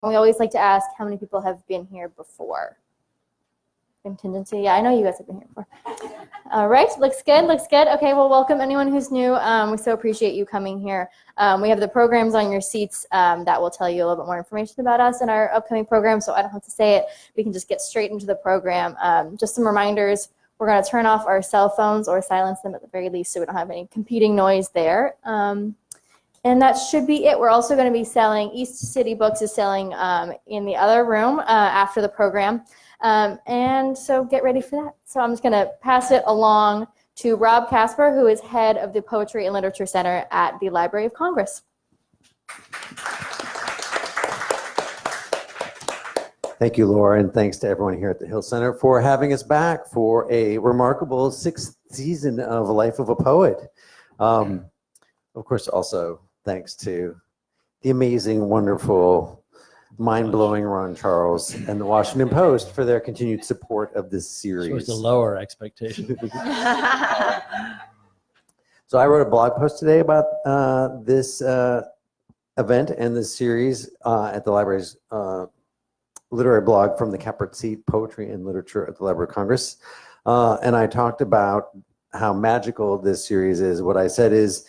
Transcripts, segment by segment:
We always like to ask how many people have been here before. Contingency, yeah, I know you guys have been here before. All right, looks good, looks good. Okay, well, welcome anyone who's new. We so appreciate you coming here. We have the programs on your seats that will tell you a little bit more information about us and our upcoming program, so I don't have to say it. We can just get straight into the program. Just some reminders. We're going to turn off our cell phones or silence them at the very least so we don't have any competing noise there. And that should be it. We're also going to be selling, East City Books is selling in the other room after the program. And so get ready for that. So I'm just going to pass it along to Rob Casper, who is head of the Poetry and Literature Center at the Library of Congress. Thank you, Laura, and thanks to everyone here at the Hill Center for having us back for a remarkable 6th season of Life of a Poet. Of course, also thanks to the amazing, wonderful, mind-blowing Ron Charles and the Washington Post for their continued support of this series. Supposed to lower expectations. So I wrote a blog post today about this event and this series at the library's literary blog from the Capert Seat, Poetry and Literature at the Library of Congress. And I talked about how magical this series is. What I said is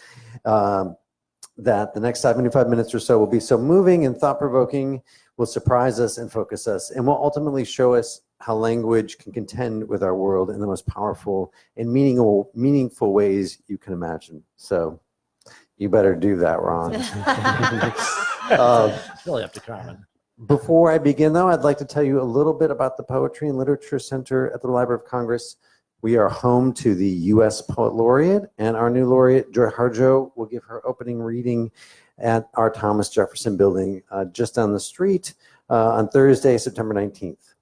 that the next 75 minutes or so will be so moving and thought-provoking, will surprise us and focus us, and will ultimately show us how language can contend with our world in the most powerful and meaningful ways you can imagine. So you better do that, Ron. Really up to Carmen. Before I begin, though, I'd like to tell you a little bit about the Poetry and Literature Center at the Library of Congress. We are home to the U.S. Poet Laureate, and our new laureate, Joy Harjo, will give her opening reading at our Thomas Jefferson building just down the street on Thursday, September 19th.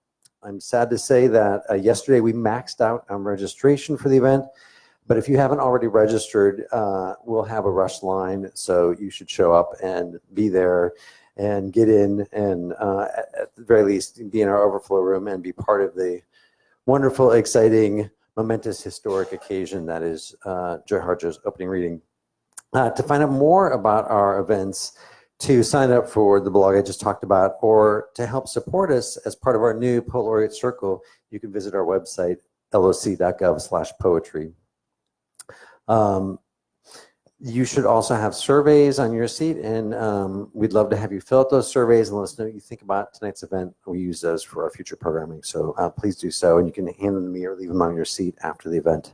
I'm sad to say that yesterday we maxed out on registration for the event, but if you haven't already registered, we'll have a rush line, so you should show up and be there and get in and at the very least be in our overflow room and be part of the wonderful, exciting, momentous, historic occasion that is Joy Harjo's opening reading. To find out more about our events, to sign up for the blog I just talked about, or to help support us as part of our new Poet Laureate Circle, you can visit our website, loc.gov/poetry. You should also have surveys on your seat, and we'd love to have you fill out those surveys and let us know what you think about tonight's event. We use those for our future programming, so please do so, and you can hand them to me or leave them on your seat after the event.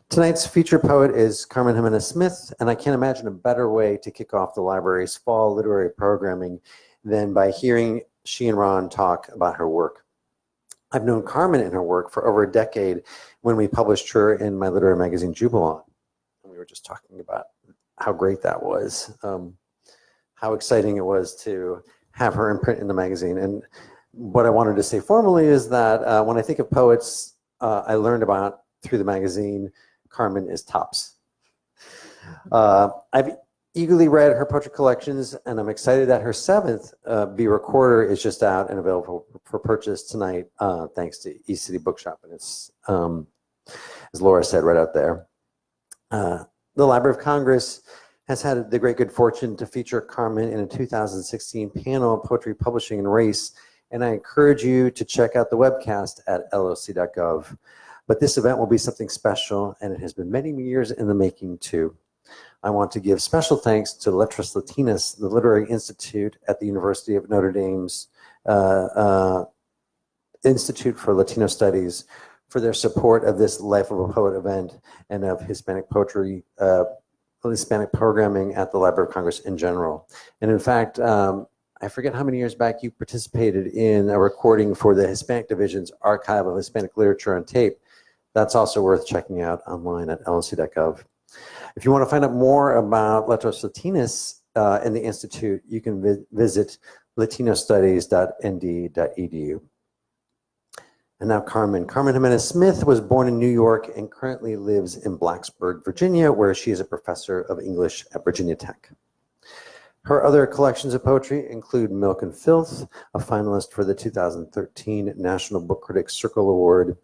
Tonight's featured poet is Carmen Gime Smith, and I can't imagine a better way to kick off the library's fall literary programming than by hearing she and Ron talk about her work. I've known Carmen and her work for over a decade when we published her in my literary magazine, Jubilant. We were just talking about how great that was, how exciting it was to have her imprint in the magazine. And what I wanted to say formally is that when I think of poets I learned about through the magazine, Carmen is tops. I've eagerly read her poetry collections, and I'm excited that her 7th Be Recorder is just out and available for purchase tonight, thanks to East City Bookshop. And it's, as Laura said, right out there. The Library of Congress has had the great good fortune to feature Carmen in a 2016 panel on poetry publishing and race, and I encourage you to check out the webcast at loc.gov. But this event will be something special, and it has been many years in the making too. I want to give special thanks to Letras Latinas, the Literary Institute at the University of Notre Dame's Institute for Latino Studies, for their support of this Life of a Poet event and of Hispanic poetry, Hispanic programming at the Library of Congress in general. And in fact, I forget how many years back you participated in a recording for the Hispanic Division's Archive of Hispanic Literature on tape. That's also worth checking out online at loc.gov. If you want to find out more about Letras Latinas and the Institute, you can visit latinostudies.nd.edu. And now Carmen. Carmen Gime Smith was born in New York and currently lives in Blacksburg, Virginia, where she is a professor of English at Virginia Tech. Her other collections of poetry include Milk and Filth, a finalist for the 2013 National Book Critics Circle Award,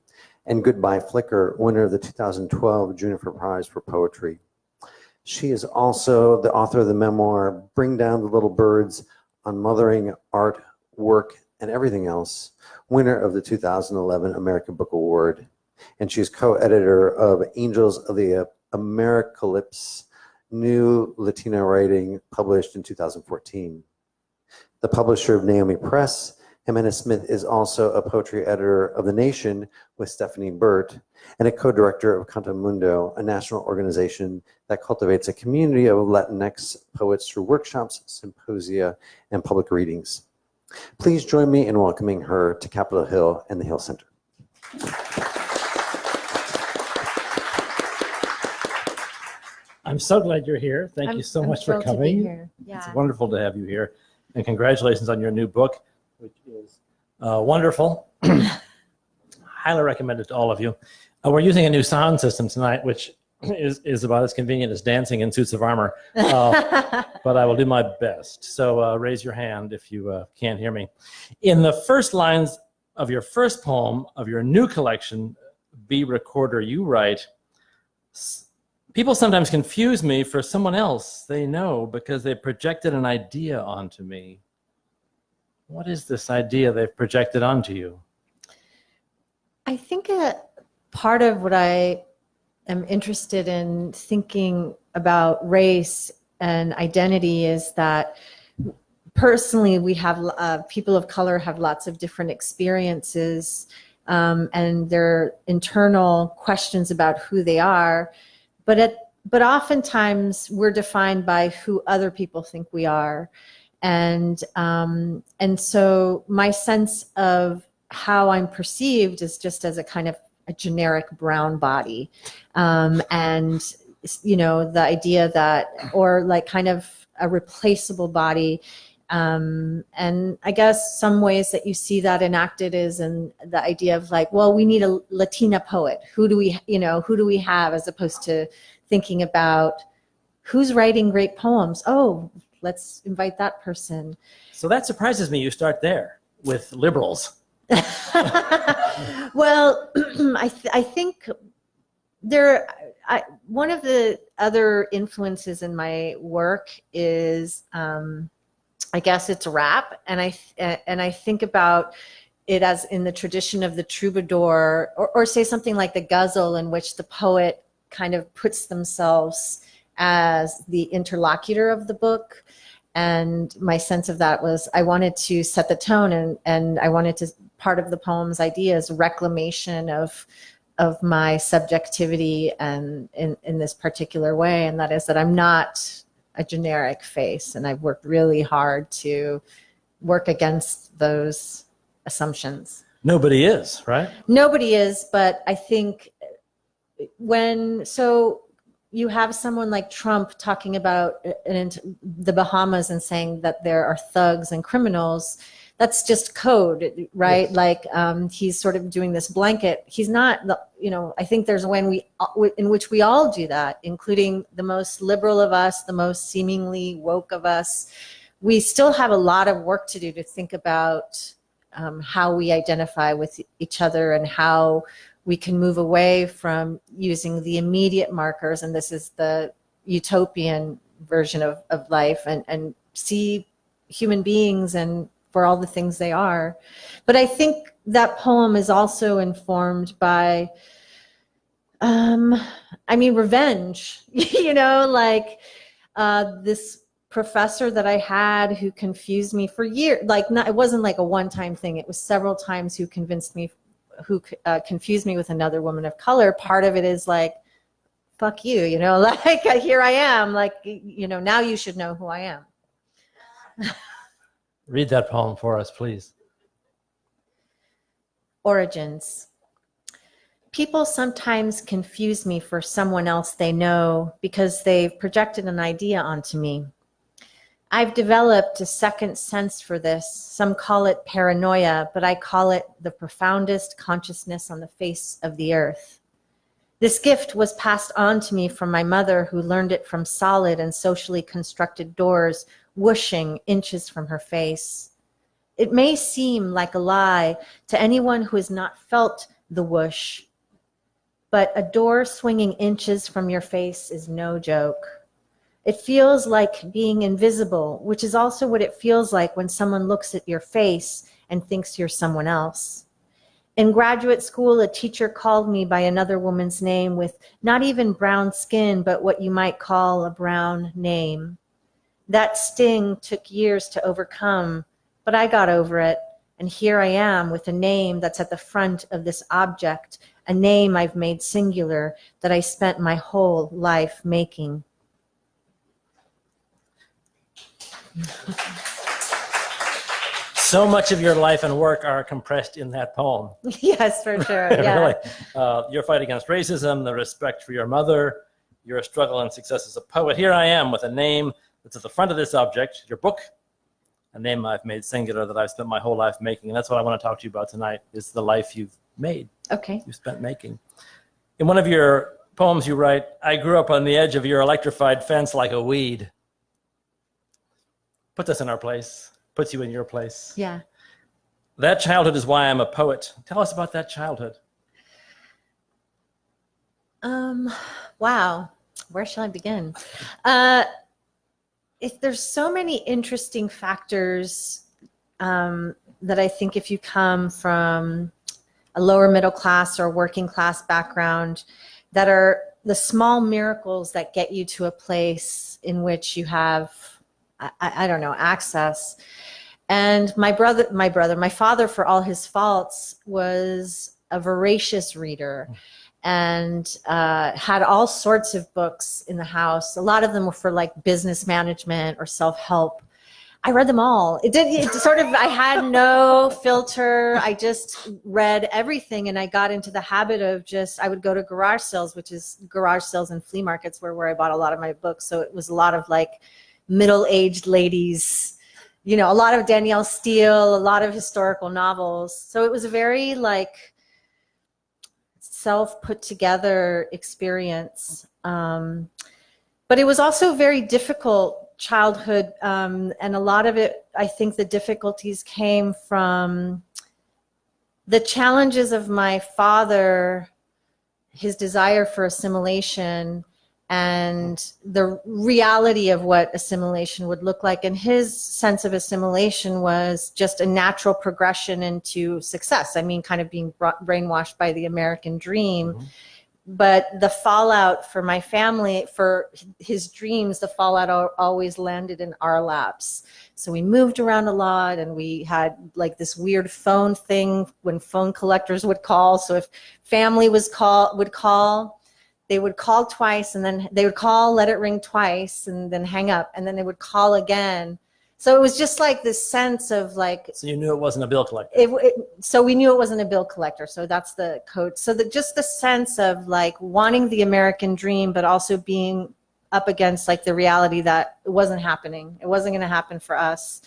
and Goodbye Flicker, winner of the 2012 Juniper Prize for Poetry. She is also the author of the memoir, Bring Down the Little Birds, on mothering, art, work, and everything else, winner of the 2011 American Book Award. And she's co-editor of Angels of the Americalypse, new Latino writing published in 2014. The publisher of Naomi Press, Jimenez Smith is also a poetry editor of The Nation with Stephanie Burt, and a co-director of Canto Mundo, a national organization that cultivates a community of Latinx poets through workshops, symposia, and public readings. Please join me in welcoming her to Capitol Hill and the Hill Center. I'm so glad you're here. Thank you so much for coming. Yeah. It's wonderful to have you here. And congratulations on your new book, which is wonderful. Highly recommended to all of you. We're using a new sound system tonight, which is about as convenient as dancing in suits of armor. But I will do my best. So raise your hand if you can't hear me. In the first lines of your first poem of your new collection, Be Recorder, you write, people sometimes confuse me for someone else they know because they projected an idea onto me. What is this idea they've projected onto you? I think part of what I am interested in thinking about race and identity is that personally we have people of color have lots of different experiences and their internal questions about who they are, but oftentimes we're defined by who other people think we are, and so my sense of how I'm perceived is just as a kind of a generic brown body, and you know, the idea that, or like kind of a replaceable body, and I guess some ways that you see that enacted is in the idea of like, well, we need a Latina poet. Who do we have, as opposed to thinking about who's writing great poems. Oh, let's invite that person. So that surprises me. You start there with liberals. Well, I think one of the other influences in my work is, I guess it's rap, and I think about it as in the tradition of the troubadour, or say something like the ghazal, in which the poet kind of puts themselves as the interlocutor of the book. And my sense of that was I wanted to set the tone, and I wanted to, part of the poem's idea is reclamation of my subjectivity and in this particular way, and that is that I'm not a generic face, and I've worked really hard to work against those assumptions. Nobody is, right? Nobody is, but I think so you have someone like Trump talking about the Bahamas and saying that there are thugs and criminals. That's just code, right? Yes. Like he's sort of doing this blanket. He's not, I think there's a way in which we all do that, including the most liberal of us, the most seemingly woke of us. We still have a lot of work to do to think about how we identify with each other, and how we can move away from using the immediate markers, and this is the utopian version of life, and see human beings and for all the things they are. But I think that poem is also informed by, revenge, like this professor that I had who confused me for years, it wasn't like a one-time thing. It was several times who confused me with another woman of color. Part of it is like, fuck you, like here I am, like, now you should know who I am. Read that poem for us, please. Origins. People sometimes confuse me for someone else they know because they've projected an idea onto me. I've developed a second sense for this. Some call it paranoia, but I call it the profoundest consciousness on the face of the earth. This gift was passed on to me from my mother, who learned it from solid and socially constructed doors whooshing inches from her face. It may seem like a lie to anyone who has not felt the whoosh, but a door swinging inches from your face is no joke. It feels like being invisible, which is also what it feels like when someone looks at your face and thinks you're someone else. In graduate school, a teacher called me by another woman's name with not even brown skin, but what you might call a brown name. That sting took years to overcome, but I got over it. And here I am with a name that's at the front of this object, a name I've made singular that I spent my whole life making. So much of your life and work are compressed in that poem. Yes, for sure. Yeah. Really. Your fight against racism, the respect for your mother, your struggle and success as a poet. Here I am with a name that's at the front of this object, your book, a name I've made singular that I've spent my whole life making. And that's what I want to talk to you about tonight, is the life you've made. Okay. You spent making. In one of your poems you write, I grew up on the edge of your electrified fence like a weed. Puts us in our place, puts you in your place. Yeah. That childhood is why I'm a poet. Tell us about that childhood. Wow. Where shall I begin? There's so many interesting factors that I think if you come from a lower middle class or working class background, that are the small miracles that get you to a place in which you have, I don't know, access. And my father, for all his faults, was a voracious reader and had all sorts of books in the house. A lot of them were for like business management or self-help. I read them all. I had no filter. I just read everything, and I got into the habit of I would go to garage sales, which is garage sales and flea markets where I bought a lot of my books. So it was a lot of like middle-aged ladies, a lot of Danielle Steele, a lot of historical novels. So it was a very like self-put together experience. But it was also very difficult childhood. And a lot of it, I think the difficulties came from the challenges of my father, his desire for assimilation, and the reality of what assimilation would look like. And his sense of assimilation was just a natural progression into success. I mean, kind of being brainwashed by the American dream. Mm-hmm. But the fallout for my family, for his dreams, the fallout always landed in our laps. So we moved around a lot, and we had like this weird phone thing when phone collectors would call. So if family would call, they would call twice, and then they would call, let it ring twice, and then hang up, and then they would call again. So it was just like this sense of like. So you knew it wasn't a bill collector. So we knew it wasn't a bill collector. So that's the code. So just the sense of like wanting the American dream, but also being up against like the reality that it wasn't happening. It wasn't going to happen for us.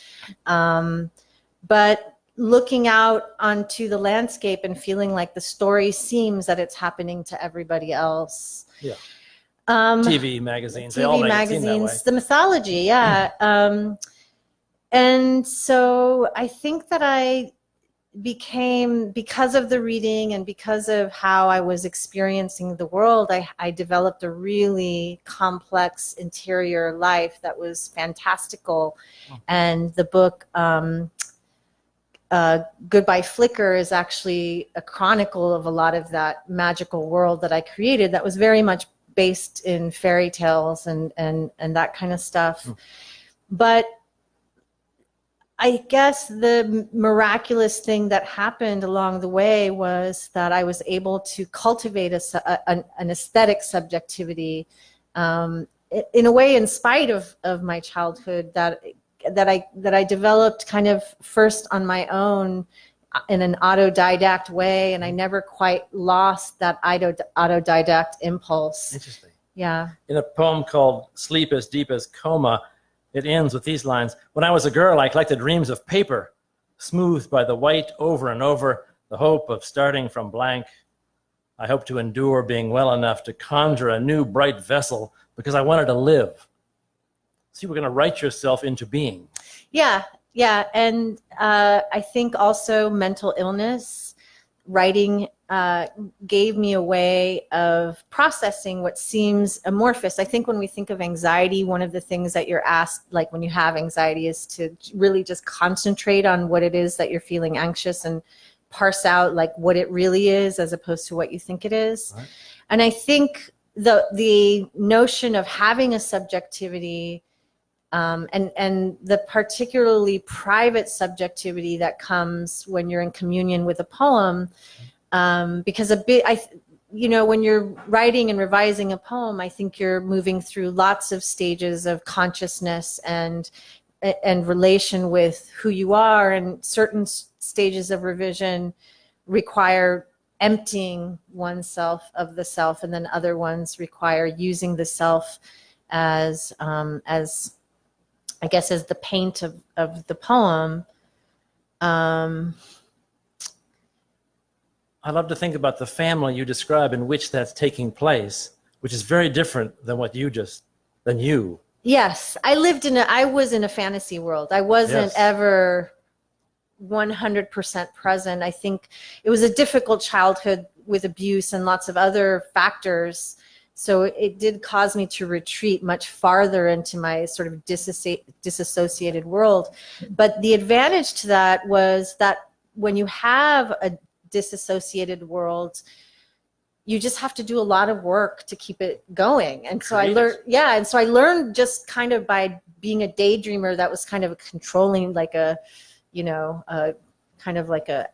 But looking out onto the landscape and feeling like the story seems that it's happening to everybody else. Yeah. TV magazines. They all make it seem that way. The mythology. Yeah. And so I think that I became, because of the reading and because of how I was experiencing the world, I developed a really complex interior life that was fantastical. Oh. And the book, Goodbye Flicker, is actually a chronicle of a lot of that magical world that I created that was very much based in fairy tales and that kind of stuff. Mm. But I guess the miraculous thing that happened along the way was that I was able to cultivate an aesthetic subjectivity in a way, in spite of my childhood, that I developed kind of first on my own in an autodidact way, and I never quite lost that autodidact impulse. Interesting. Yeah. In a poem called Sleep as Deep as Coma, it ends with these lines: when I was a girl, I collected reams of paper, smoothed by the white over and over, the hope of starting from blank. I hoped to endure being well enough to conjure a new bright vessel because I wanted to live. So you were going to write yourself into being. Yeah. And I think also mental illness writing gave me a way of processing what seems amorphous. I think when we think of anxiety, one of the things that you're asked, like when you have anxiety, is to really just concentrate on what it is that you're feeling anxious and parse out like what it really is as opposed to what you think it is. Right. And I think the notion of having a subjectivity and the particularly private subjectivity that comes when you're in communion with a poem, because when you're writing and revising a poem, I think you're moving through lots of stages of consciousness and relation with who you are, and certain stages of revision require emptying oneself of the self, and then other ones require using the self as I guess as the paint of the poem. I love to think about the family you describe in which that's taking place, which is very different than than you. Yes, I was in a fantasy world. I wasn't ever 100% present. I think it was a difficult childhood with abuse and lots of other factors. So it did cause me to retreat much farther into my sort of disassociated world. But the advantage to that was that when you have a disassociated world, you just have to do a lot of work to keep it going. And so I learned just kind of by being a daydreamer that was kind of controlling, like kind of like a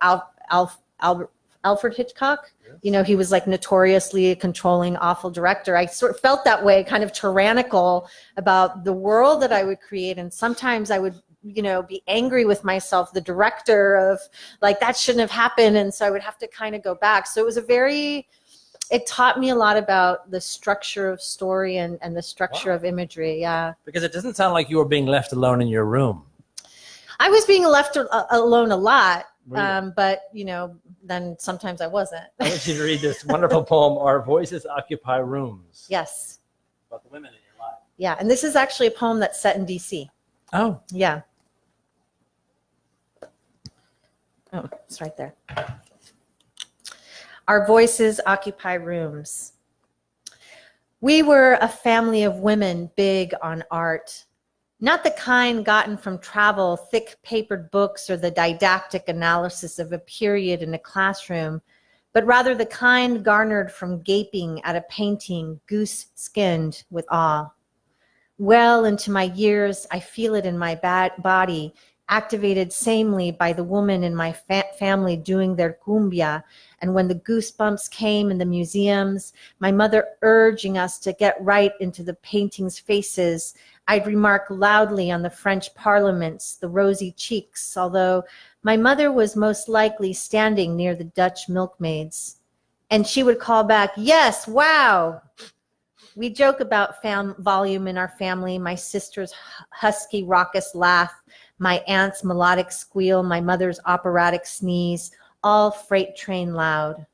Alfred Hitchcock. Yes. He was like notoriously a controlling, awful director. I sort of felt that way, kind of tyrannical about the world that I would create. And sometimes I would, be angry with myself, the director, of like, that shouldn't have happened. And so I would have to kind of go back. So it taught me a lot about the structure of story and the structure of imagery. Yeah. Because it doesn't sound like you were being left alone in your room. I was being left alone a lot. Really? But, then sometimes I wasn't. I want you to read this wonderful poem, Our Voices Occupy Rooms. Yes. About the women in your life. Yeah. And this is actually a poem that's set in DC. Oh. Yeah. Oh, it's right there. Our voices occupy rooms. We were a family of women big on art. Not the kind gotten from travel, thick papered books, or the didactic analysis of a period in a classroom, but rather the kind garnered from gaping at a painting, goose-skinned with awe. Well into my years, I feel it in my body, activated samely by the woman in my family doing their cumbia, and when the goosebumps came in the museums, my mother urging us to get right into the paintings' faces, I'd remark loudly on the French parliaments, the rosy cheeks, although my mother was most likely standing near the Dutch milkmaids. And she would call back, yes, wow. We joke about volume in our family, my sister's husky raucous laugh, my aunt's melodic squeal, my mother's operatic sneeze, all freight train loud.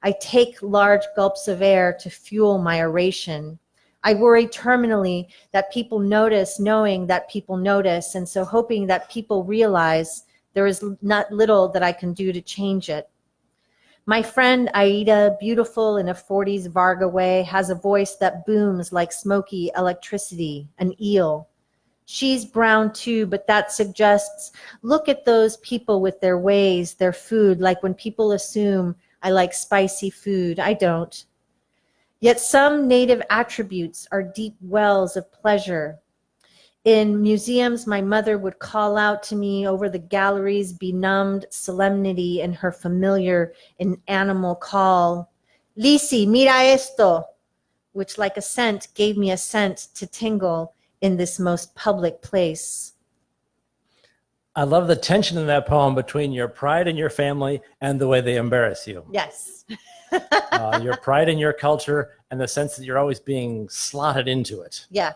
I take large gulps of air to fuel my oration. I worry terminally that people notice, knowing that people notice, and so hoping that people realize there is not little that I can do to change it. My friend Aida, beautiful in a 40s Varga way, has a voice that booms like smoky electricity, an eel. She's brown too, but that suggests, look at those people with their ways, their food, like when people assume I like spicy food. I don't. Yet some native attributes are deep wells of pleasure. In museums, my mother would call out to me over the gallery's benumbed solemnity in her familiar animal call, Lisi, mira esto, which like a scent gave me a scent to tingle in this most public place. I love the tension in that poem between your pride in your family and the way they embarrass you. Yes. Your pride in your culture and the sense that you're always being slotted into it. Yeah.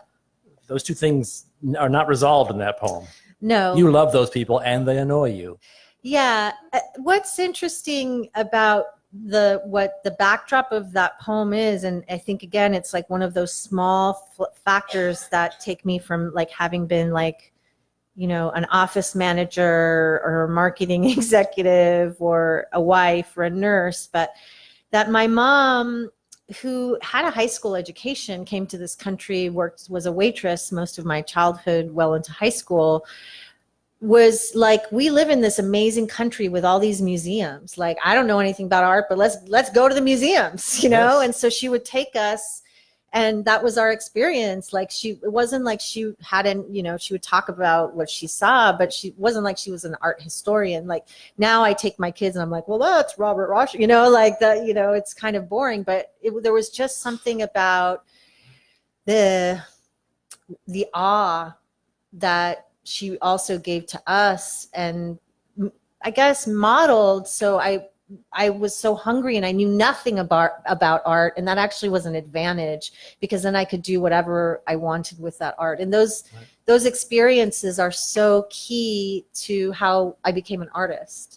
Those two things are not resolved in that poem. No. You love those people and they annoy you. Yeah. What's interesting about what the backdrop of that poem is, and I think again it's like one of those small factors that take me from like having been like an office manager or a marketing executive or a wife or a nurse, but that my mom, who had a high school education, came to this country, was a waitress most of my childhood, well into high school, was like, we live in this amazing country with all these museums. Like, I don't know anything about art, but let's go to the museums, Yes. And so she would take us, and that was our experience. Like, it wasn't like she hadn't, she would talk about what she saw, but she wasn't like she was an art historian. Like, now I take my kids and I'm like, well, that's Robert Rosh, like that, it's kind of boring, but there was just something about the awe that she also gave to us, and I guess modeled. So I was so hungry and I knew nothing about art, and that actually was an advantage, because then I could do whatever I wanted with that art. And those experiences are so key to how I became an artist.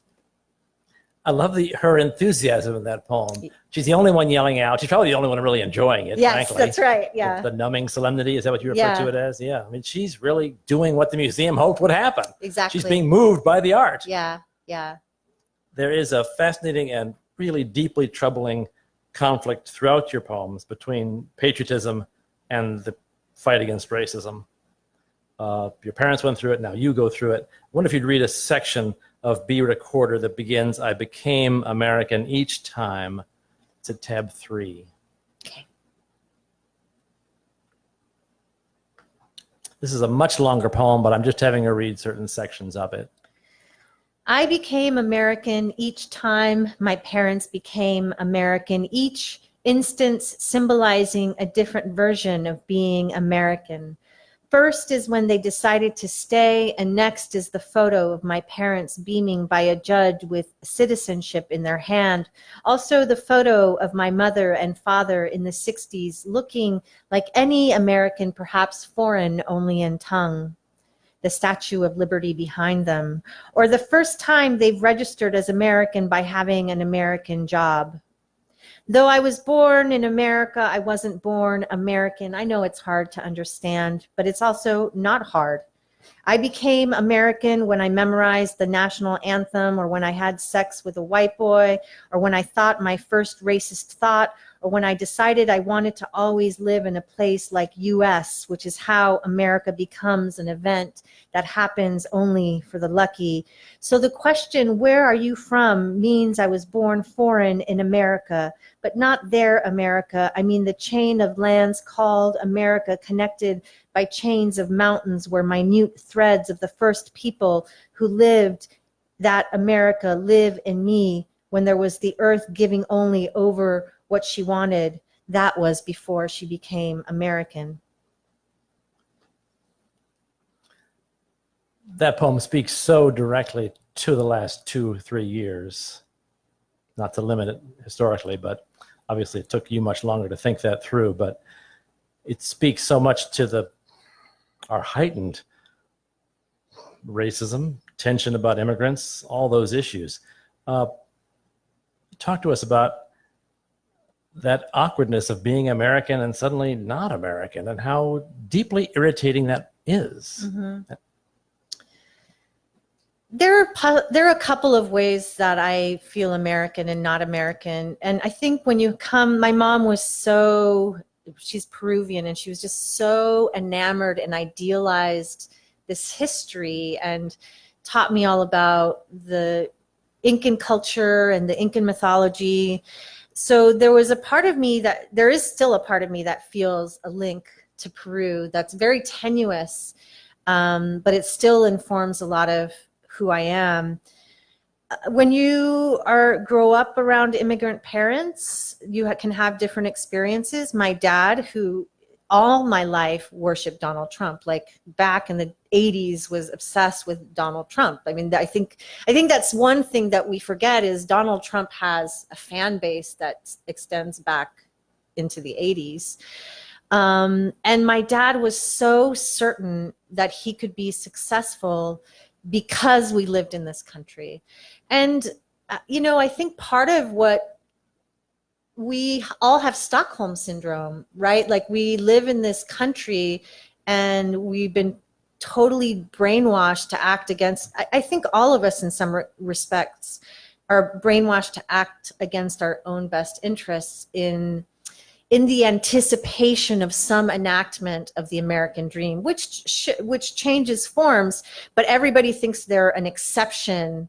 I love her enthusiasm in that poem. She's the only one yelling out. She's probably the only one really enjoying it, Yes, frankly. that's right. Yeah. The numbing solemnity, is that what you refer to it as? Yeah. I mean, she's really doing what the museum hoped would happen. Exactly. She's being moved by the art. Yeah. Yeah. There is a fascinating and really deeply troubling conflict throughout your poems between patriotism and the fight against racism. Your parents went through it, now you go through it. I wonder if you'd read a section of Be Recorder that begins, I became American each time. It's at tab 3. Okay. This is a much longer poem, but I'm just having her read certain sections of it. I became American each time my parents became American, each instance symbolizing a different version of being American. First is when they decided to stay, and next is the photo of my parents beaming by a judge with citizenship in their hand. Also the photo of my mother and father in the 60s, looking like any American, perhaps foreign only in tongue. The Statue of Liberty behind them. Or the first time they've registered as American by having an American job. Though I was born in America, I wasn't born American. I know it's hard to understand, but it's also not hard. I became American when I memorized the national anthem, or when I had sex with a white boy, or when I thought my first racist thought, or when I decided I wanted to always live in a place like US, which is how America becomes an event that happens only for the lucky. So the question, where are you from, means I was born foreign in America, but not their America. I mean the chain of lands called America, connected by chains of mountains where minute threads of the first people who lived that America live in me, when there was the earth giving only over what she wanted. That was before she became American. That poem speaks so directly to the last 2-3 years. Not to limit it historically, but obviously it took you much longer to think that through, but it speaks so much to our heightened racism, tension about immigrants, all those issues. Talk to us about that awkwardness of being American and suddenly not American, and how deeply irritating that is. Mm-hmm. There are a couple of ways that I feel American and not American. And I think when you come, my mom was she's Peruvian, and she was just so enamored and idealized this history, and taught me all about the Incan culture and the Incan mythology. So there was a part of me there is still a part of me that feels a link to Peru that's very tenuous, but it still informs a lot of who I am. When you grow up around immigrant parents, you can have different experiences. My dad, who all my life worshiped Donald Trump, like back in the 80s, was obsessed with Donald Trump. I mean, I think that's one thing that we forget, is Donald Trump has a fan base that extends back into the 80s. And my dad was so certain that he could be successful because we lived in this country. And, I think part of what we all have Stockholm syndrome, right? Like, we live in this country and we've been totally brainwashed to act against, I think all of us in some respects are brainwashed to act against our own best interests in the anticipation of some enactment of the American dream, which changes forms, but everybody thinks they're an exception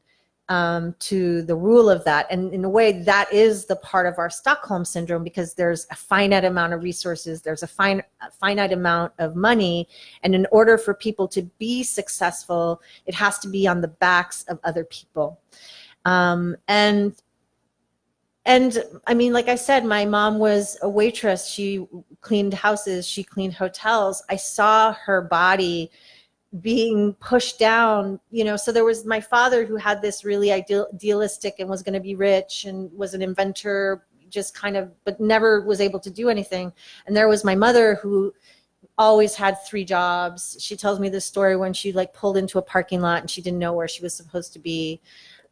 to the rule of that. And in a way, that is the part of our Stockholm syndrome, because there's a finite amount of resources, there's a finite amount of money, and in order for people to be successful, it has to be on the backs of other people. And I mean, like I said, my mom was a waitress. She cleaned houses, she cleaned hotels. I saw her body being pushed down, you know. So there was my father, who had this really idealistic and was going to be rich and was an inventor, just kind of, but never was able to do anything. And there was my mother, who always had 3 jobs. She tells me this story when she like pulled into a parking lot and she didn't know where she was supposed to be.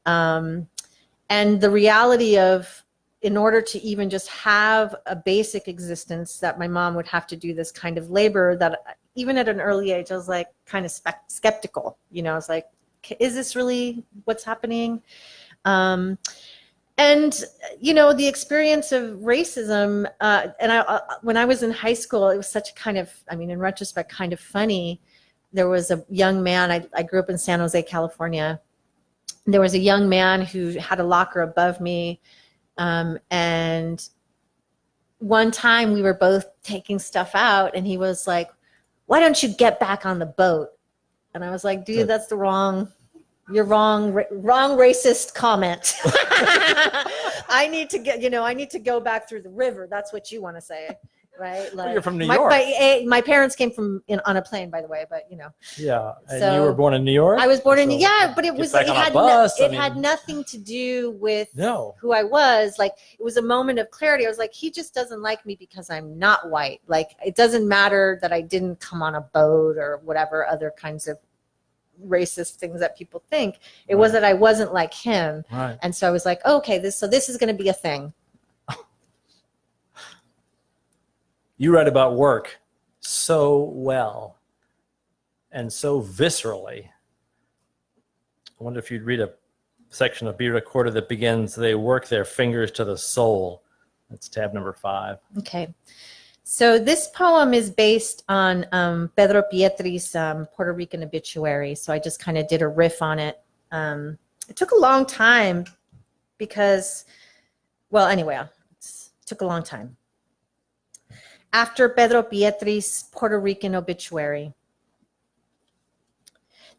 And the reality of, in order to even just have a basic existence, that my mom would have to do this kind of labor, that even at an early age, I was like kind of skeptical. You know, I was like, is this really what's happening? And, you know, the experience of racism, when I was in high school, it was such a kind of, I mean, in retrospect, kind of funny. There was a young man, I grew up in San Jose, California. There was a young man who had a locker above me. And one time we were both taking stuff out and he was like, why don't you get back on the boat? And I was like, dude, that's the wrong racist comment. I need to go back through the river. That's what you want to say. Right? Like, you're from New York. My parents came from on a plane, by the way, but you know. Yeah, and so you were born in New York. I was born in but it had nothing to do with who I was. Like, it was a moment of clarity. I was like, he just doesn't like me because I'm not white. Like, it doesn't matter that I didn't come on a boat or whatever other kinds of racist things that people think. It was that I wasn't like him, right. And so I was like, okay, this is going to be a thing. You write about work so well and so viscerally. I wonder if you'd read a section of Be Recorded that begins, they work their fingers to the soul. That's tab number 5. Okay. So this poem is based on Pedro Pietri's Puerto Rican obituary. So I just kind of did a riff on it. It took a long time because, well, anyway, it took a long time. After Pedro Pietri's Puerto Rican obituary.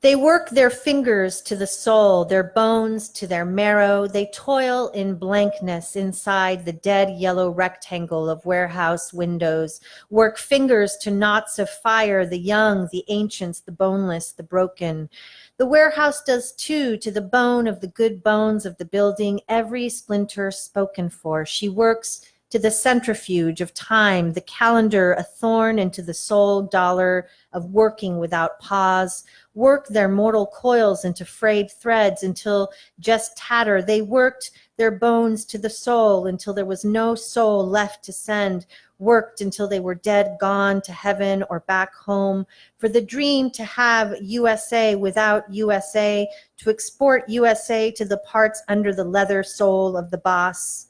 They work their fingers to the soul, their bones to their marrow. They toil in blankness inside the dead yellow rectangle of warehouse windows. Work fingers to knots of fire, the young, the ancients, the boneless, the broken. The warehouse does too, to the bone of the good bones of the building, every splinter spoken for. She works to the centrifuge of time, the calendar, a thorn into the soul dollar of working without pause. Work their mortal coils into frayed threads until just tatter. They worked their bones to the soul until there was no soul left to send. Worked until they were dead, gone to heaven or back home. For the dream to have USA without USA, to export USA to the parts under the leather sole of the boss.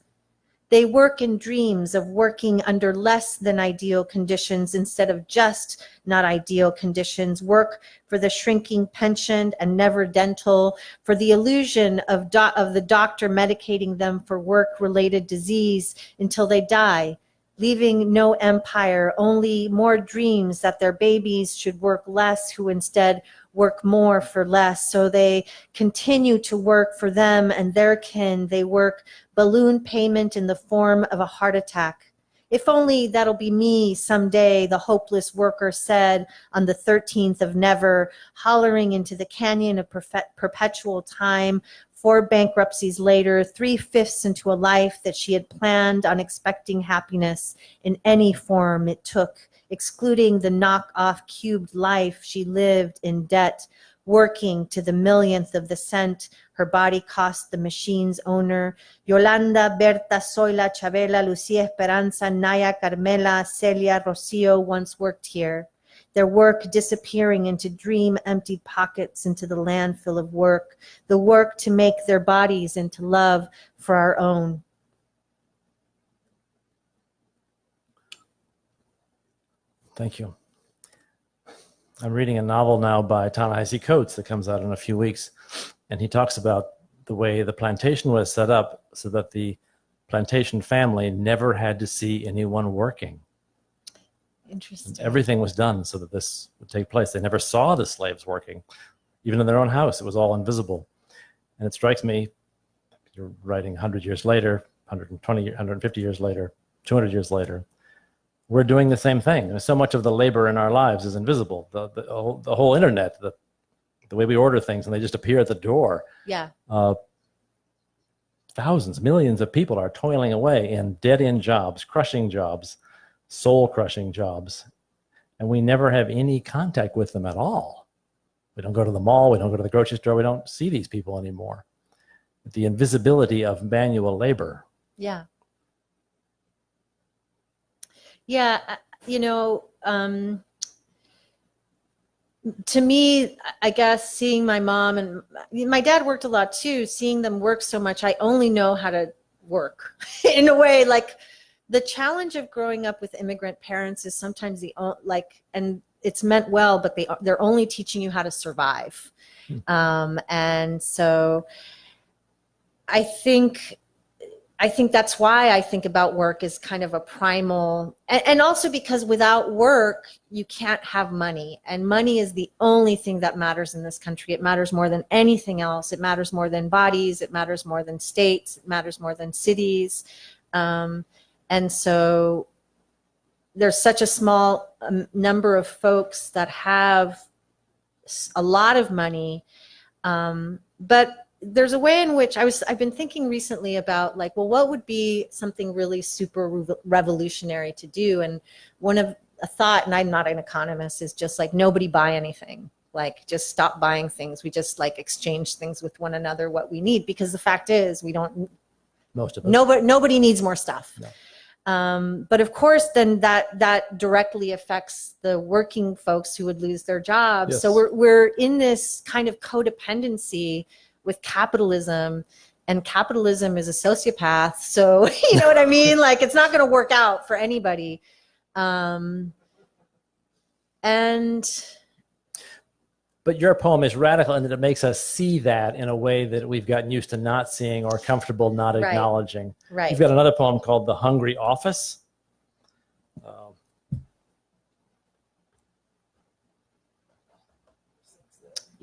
They work in dreams of working under less than ideal conditions instead of just not ideal conditions. Work for the shrinking pension and never dental, for the illusion of the doctor medicating them for work-related disease until they die, leaving no empire, only more dreams that their babies should work less, who instead work more for less. So they continue to work for them and their kin. They work balloon payment in the form of a heart attack. If only that'll be me someday, the hopeless worker said on the 13th of never, hollering into the canyon of perpetual time. 4 bankruptcies later, 3/5 into a life that she had planned on expecting happiness in any form it took, excluding the knock-off cubed life she lived in debt, working to the millionth of the cent her body cost the machine's owner. Yolanda, Berta, Zoila, Chabela, Lucia Esperanza, Naya, Carmela, Celia, Rocio once worked here. their work disappearing into dream-emptied pockets into the landfill of work, the work to make their bodies into love for our own. Thank you. I'm reading a novel now by Ta-Nehisi Coates that comes out in a few weeks, and he talks about the way the plantation was set up so that the plantation family never had to see anyone working. Interesting. And everything was done so that this would take place. They never saw the slaves working, even in their own house. It was all invisible. And it strikes me, you're writing 100 years later, 120, 150 years later, 200 years later, we're doing the same thing. So much of the labor in our lives is invisible. The whole internet, the way we order things and they just appear at the door. Yeah. Thousands, millions of people are toiling away in dead-end jobs, crushing jobs, soul-crushing jobs, and we never have any contact with them at all. We don't go to the mall, we don't go to the grocery store, we don't see these people anymore. The invisibility of manual labor. Yeah. Yeah, you know, to me, I guess seeing my mom and my dad worked a lot too, seeing them work so much, I only know how to work in a way. Like the challenge of growing up with immigrant parents is sometimes and it's meant well, but they're only teaching you how to survive. And so I think that's why I think about work as kind of a primal, and also because without work, you can't have money. And money is the only thing that matters in this country. It matters more than anything else. It matters more than bodies. It matters more than states. It matters more than cities. And so there's such a small number of folks that have a lot of money. But there's a way in which I've been thinking recently about like, well, what would be something really super revolutionary to do? And a thought, and I'm not an economist, is just like nobody buy anything. Like just stop buying things. We just like exchange things with one another, what we need, because the fact is we don't. Most of us. Nobody needs more stuff. No. But of course, then that directly affects the working folks who would lose their jobs. Yes. So we're in this kind of codependency with capitalism, and capitalism is a sociopath. So, you know what I mean? Like it's not going to work out for anybody. But your poem is radical in that it makes us see that in a way that we've gotten used to not seeing or comfortable not acknowledging. Right. You've got another poem called The Hungry Office.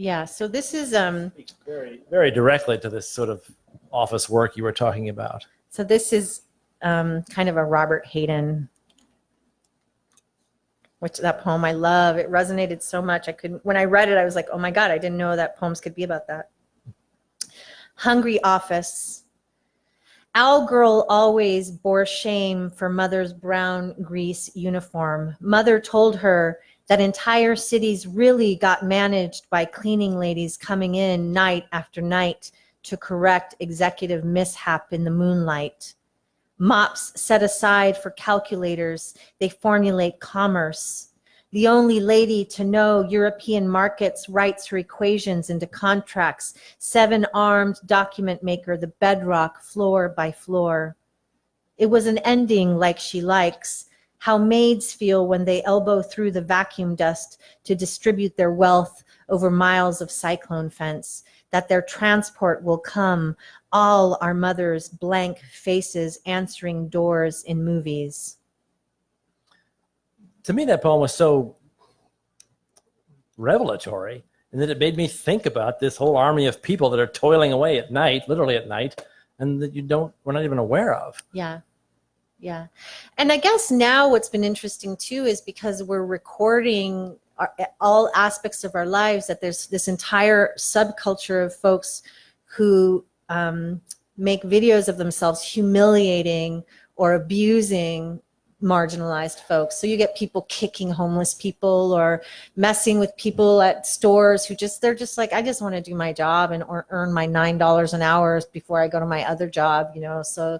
Yeah, so this is Very, very directly to this sort of office work you were talking about. so this is kind of a Robert Hayden, which that poem I love. It resonated so much. When I read it, I was like, oh my God, I didn't know that poems could be about that. Hungry Office. Owl Girl always bore shame for mother's brown grease uniform. Mother told her that entire cities really got managed by cleaning ladies coming in night after night to correct executive mishap in the moonlight. Mops set aside for calculators, they formulate commerce. The only lady to know European markets writes her equations into contracts. 7-armed document maker, the bedrock floor by floor. It was an ending like she likes. How maids feel when they elbow through the vacuum dust to distribute their wealth over miles of cyclone fence, that their transport will come, all our mothers' blank faces answering doors in movies. To me, that poem was so revelatory, and that it made me think about this whole army of people that are toiling away at night, literally at night, and that we're not even aware of. Yeah. Yeah. And I guess now what's been interesting too is because we're recording all aspects of our lives, that there's this entire subculture of folks who make videos of themselves humiliating or abusing marginalized folks. So you get people kicking homeless people or messing with people at stores who they're just like, I just want to do my job and earn my $9 an hour before I go to my other job, you know. So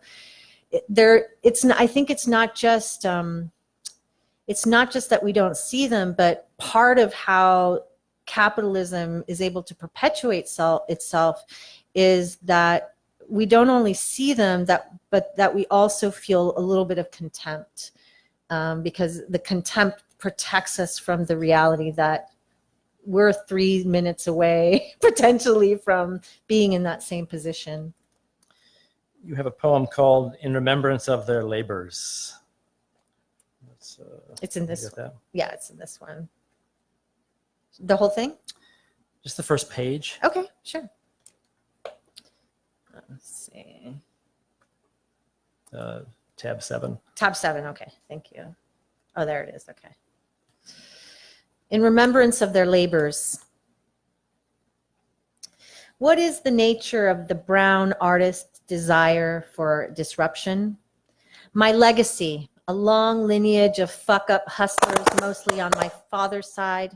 I think it's not just it's not just that we don't see them, but part of how capitalism is able to perpetuate itself is that we don't only see them, but that we also feel a little bit of contempt, because the contempt protects us from the reality that we're 3 minutes away potentially from being in that same position. You have a poem called In Remembrance of Their Labors. It's in this get that? Yeah, it's in this one. The whole thing? Just the first page. Okay, sure. Let's see. Tab 7. Tab 7, okay, thank you. Oh, there it is, okay. In remembrance of their labors. What is the nature of the brown artist's desire for disruption? My legacy, a long lineage of fuck-up hustlers, mostly on my father's side.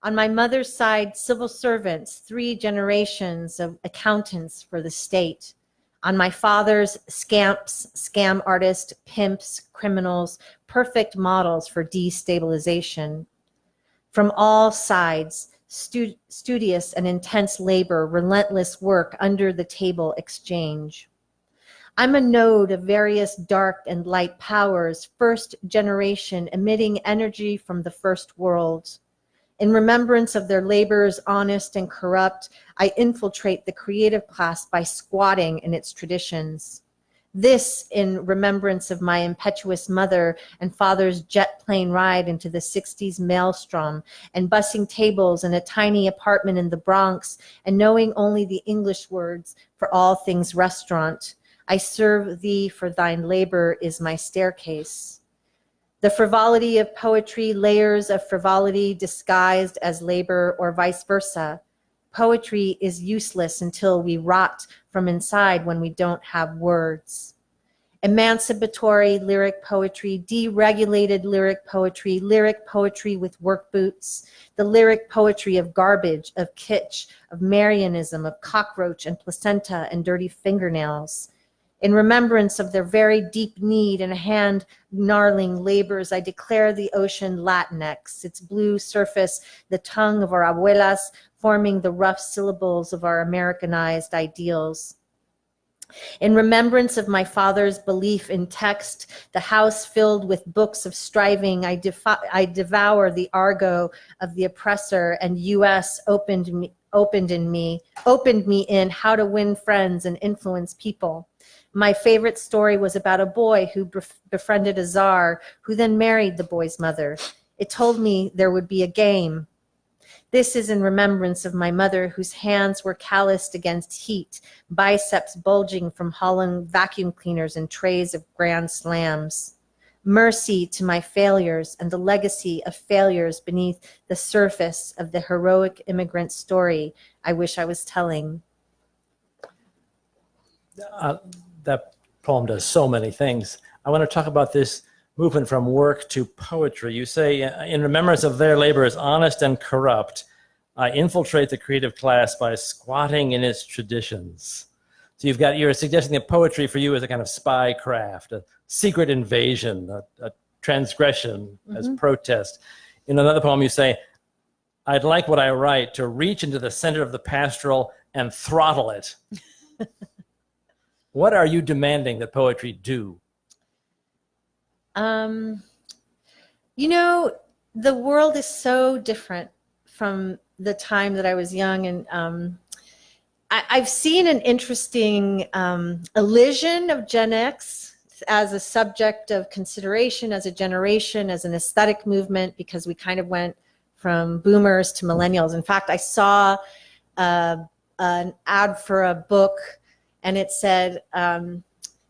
On my mother's side, civil servants, 3 generations of accountants for the state. On my father's, scamps, scam artists, pimps, criminals, perfect models for destabilization. From all sides, studious and intense labor, relentless work, under the table exchange. I'm a node of various dark and light powers, first generation, emitting energy from the first world. In remembrance of their labors, honest and corrupt, I infiltrate the creative class by squatting in its traditions. This in remembrance of my impetuous mother and father's jet plane ride into the 60s maelstrom and bussing tables in a tiny apartment in the Bronx and knowing only the English words for all things restaurant. I serve thee, for thine labor is my staircase. The frivolity of poetry, layers of frivolity disguised as labor, or vice versa. Poetry is useless until we rot from inside when we don't have words. Emancipatory lyric poetry, deregulated lyric poetry with work boots, the lyric poetry of garbage, of kitsch, of Marianism, of cockroach and placenta and dirty fingernails. In remembrance of their very deep need and hand-gnarling labors, I declare the ocean Latinx, its blue surface, the tongue of our abuelas, forming the rough syllables of our Americanized ideals. In remembrance of my father's belief in text, the house filled with books of striving, I devour the argot of the oppressor, and U.S. opened me in how to win friends and influence people. My favorite story was about a boy who befriended a czar, who then married the boy's mother. It told me there would be a game. This is in remembrance of my mother, whose hands were calloused against heat, biceps bulging from hauling vacuum cleaners and trays of grand slams. Mercy to my failures and the legacy of failures beneath the surface of the heroic immigrant story I wish I was telling. That poem does so many things. I want to talk about this movement from work to poetry. You say, in remembrance of their labor is honest and corrupt, I infiltrate the creative class by squatting in its traditions. So you're suggesting that poetry for you is a kind of spy craft, a secret invasion, a transgression as protest. In another poem you say, I'd like what I write to reach into the center of the pastoral and throttle it. What are you demanding that poetry do? You know, the world is so different from the time that I was young, and I've seen an interesting elision of Gen X as a subject of consideration, as a generation, as an aesthetic movement, because we kind of went from boomers to millennials. In fact, I saw an ad for a book, and it said,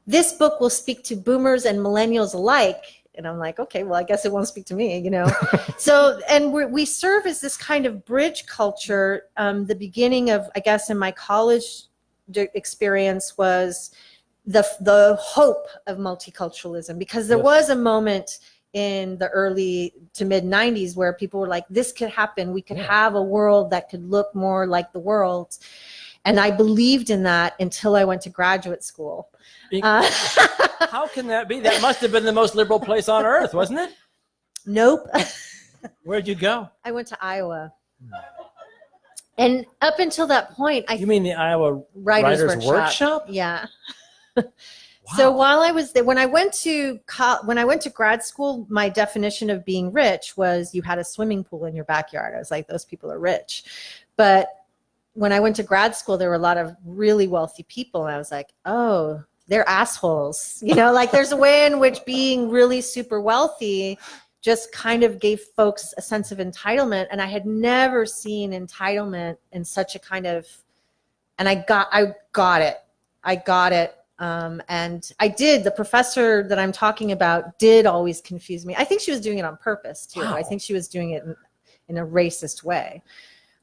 this book will speak to boomers and millennials alike. And I'm like, okay, well, I guess it won't speak to me, you know? So, and we serve as this kind of bridge culture. The beginning of, I guess, in my college experience was the hope of multiculturalism, because there was a moment in the early to mid 90s where people were like, this could happen. We could have a world that could look more like the world. And I believed in that until I went to graduate school. How can that be? That must have been the most liberal place on earth, wasn't it? Nope. Where'd you go? I went to Iowa. And up until that point, You mean the Iowa Writers Workshop? Yeah. Wow. So while I was there, when I went to grad school, my definition of being rich was you had a swimming pool in your backyard. I was like, those people are rich. But when I went to grad school, there were a lot of really wealthy people. And I was like, oh, they're assholes. You know, like there's a way in which being really super wealthy just kind of gave folks a sense of entitlement. And I had never seen entitlement in such a kind of, and I got it. And I did. The professor that I'm talking about did always confuse me. I think she was doing it on purpose too. Wow. I think she was doing it in a racist way.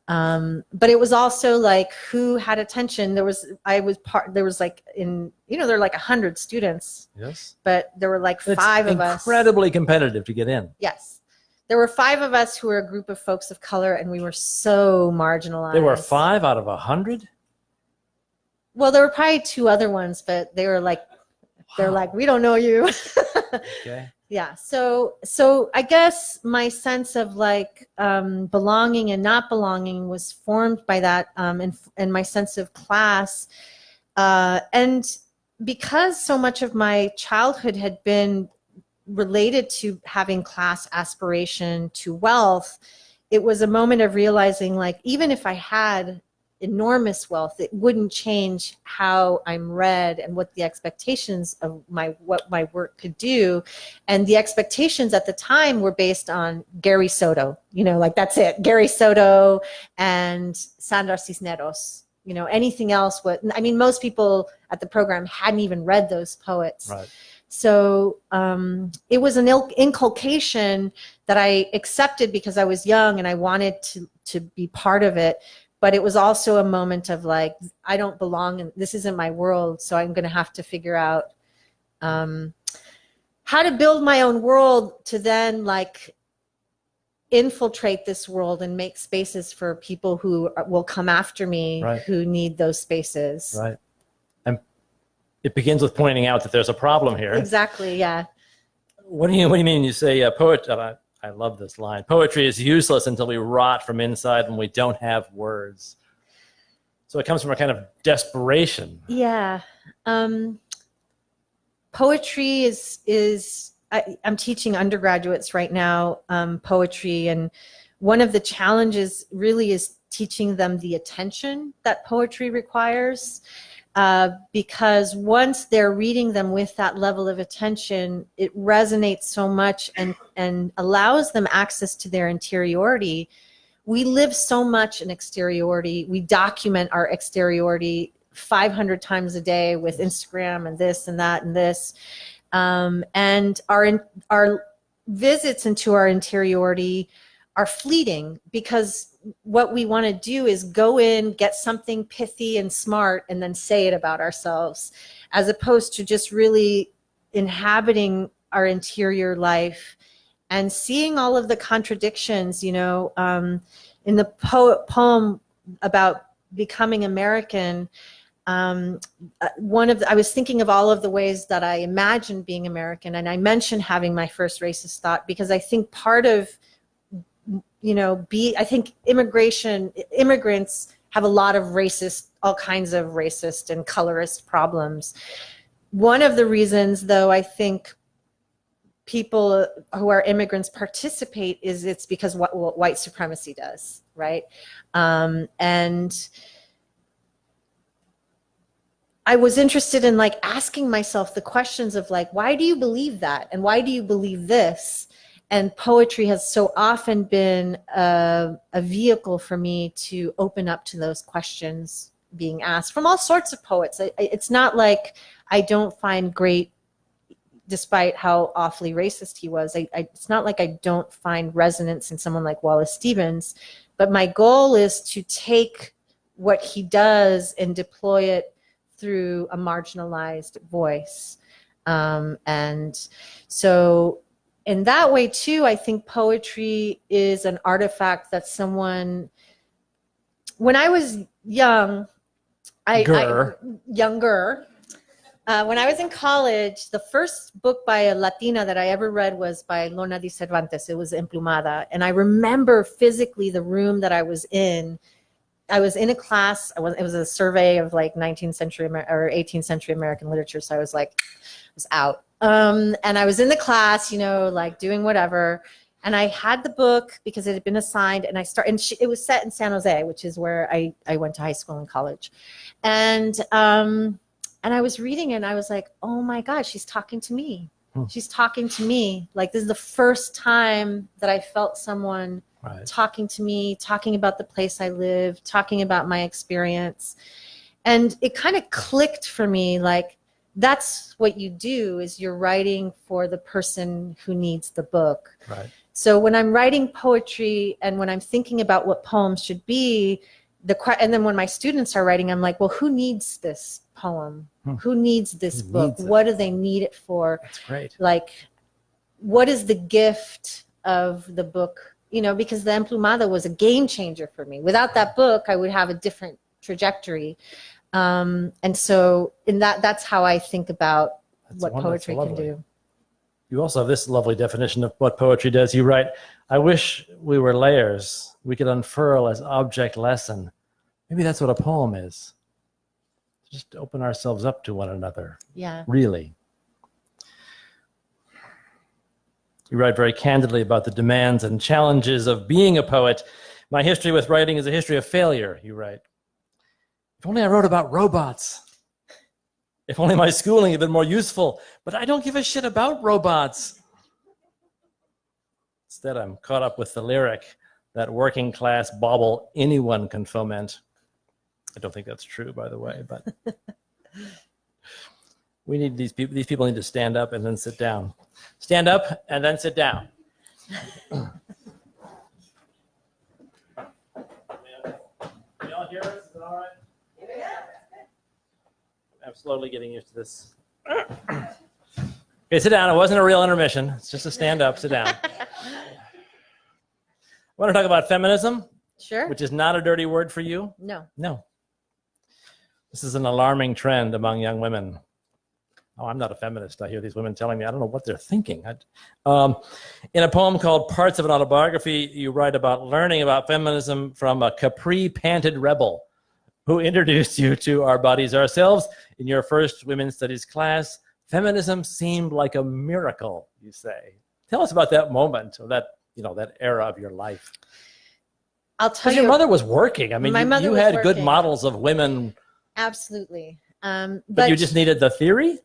But it was also like who had attention. There was like there were like 100 students. Yes. But there were like five of us. Incredibly competitive to get in. Yes. There were 5 of us who were a group of folks of color, and we were so marginalized. There were 5 out of 100? Well, there were probably 2 other ones, but they were like, they're like, we don't know you. Okay. Yeah. So I guess my sense of like belonging and not belonging was formed by that, and my sense of class, and because so much of my childhood had been related to having class aspiration to wealth, it was a moment of realizing like even if I had enormous wealth, it wouldn't change how I'm read and what the expectations of what my work could do. And the expectations at the time were based on Gary Soto, like that's it. Gary Soto and Sandra Cisneros, anything else most people at the program hadn't even read those poets. Right. So it was an inculcation that I accepted because I was young and I wanted to be part of it. But it was also a moment of like, I don't belong and this isn't my world. So I'm going to have to figure out how to build my own world to then like infiltrate this world and make spaces for people who will come after me, right, who need those spaces. Right. And it begins with pointing out that there's a problem here. Exactly. Yeah. What do you mean? You say I love this line. Poetry is useless until we rot from inside when we don't have words. So it comes from a kind of desperation. Yeah. Poetry is I'm teaching undergraduates right now poetry, and one of the challenges really is teaching them the attention that poetry requires. Because once they're reading them with that level of attention, it resonates so much and allows them access to their interiority. We live so much in exteriority. We document our exteriority 500 times a day with Instagram and this and that and this. And our visits into our interiority are fleeting because what we want to do is go in, get something pithy and smart, and then say it about ourselves, as opposed to just really inhabiting our interior life and seeing all of the contradictions, in the poem about becoming American, I was thinking of all of the ways that I imagined being American, and I mentioned having my first racist thought because I think part of I think immigrants have a lot of all kinds of racist and colorist problems. One of the reasons, though, I think people who are immigrants participate is it's because what white supremacy does, right? And I was interested in like asking myself the questions of like, why do you believe that? And why do you believe this? And poetry has so often been a vehicle for me to open up to those questions being asked from all sorts of poets. It's not like I don't find great, despite how awfully racist he was, it's not like I don't find resonance in someone like Wallace Stevens, but my goal is to take what he does and deploy it through a marginalized voice. And so in that way too, I think poetry is an artifact that when I was younger, When I was in college, the first book by a Latina that I ever read was by Lorna de Cervantes. It was Emplumada. And I remember physically the room that I was in. I was in a class. It was a survey of like 19th century or 18th century American literature. So I was like, I was out. And I was in the class, you know, like doing whatever. And I had the book because it had been assigned. And it was set in San Jose, which is where I went to high school and college. And I was reading it and I was like, oh my God, she's talking to me. She's talking to me. Like, this is the first time that I felt someone talking to me, talking about the place I live, talking about my experience. And it kind of clicked for me, like, that's what you do, is you're writing for the person who needs the book. Right. So when I'm writing poetry and when I'm thinking about what poems should be, and then when my students are writing, I'm like, well, who needs this poem? Who needs this book? What do they need it for? That's great. Like, what is the gift of the book? You know, because the Emplumada was a game changer for me. Without that book, I would have a different trajectory. And so that's how I think about what poetry can do. You also have this lovely definition of what poetry does. You write, I wish we were layers we could unfurl as object lesson. Maybe that's what a poem is. Just open ourselves up to one another. Yeah. Really. You write very candidly about the demands and challenges of being a poet. My history with writing is a history of failure, you write. If only I wrote about robots. If only my schooling had been more useful, but I don't give a shit about robots. Instead, I'm caught up with the lyric, that working class bauble anyone can foment. I don't think that's true, by the way, but we need these people. These people need to stand up and then sit down. Stand up and then sit down. Can you all hear us? Is it all right? Yeah. I'm slowly getting used to this. Okay, sit down. It wasn't a real intermission. It's just a stand up, sit down. I want to talk about feminism. Sure. Which is not a dirty word for you. No. No. This is an alarming trend among young women. Oh, I'm not a feminist. I hear these women telling me, I don't know what they're thinking. In a poem called Parts of an Autobiography, you write about learning about feminism from a capri-panted rebel who introduced you to Our Bodies, Ourselves in your first women's studies class. Feminism seemed like a miracle, you say. Tell us about that moment, or that era of your life. I'll tell you. Your mother was working. I mean, you had good models of women. Absolutely. But you just needed the theory?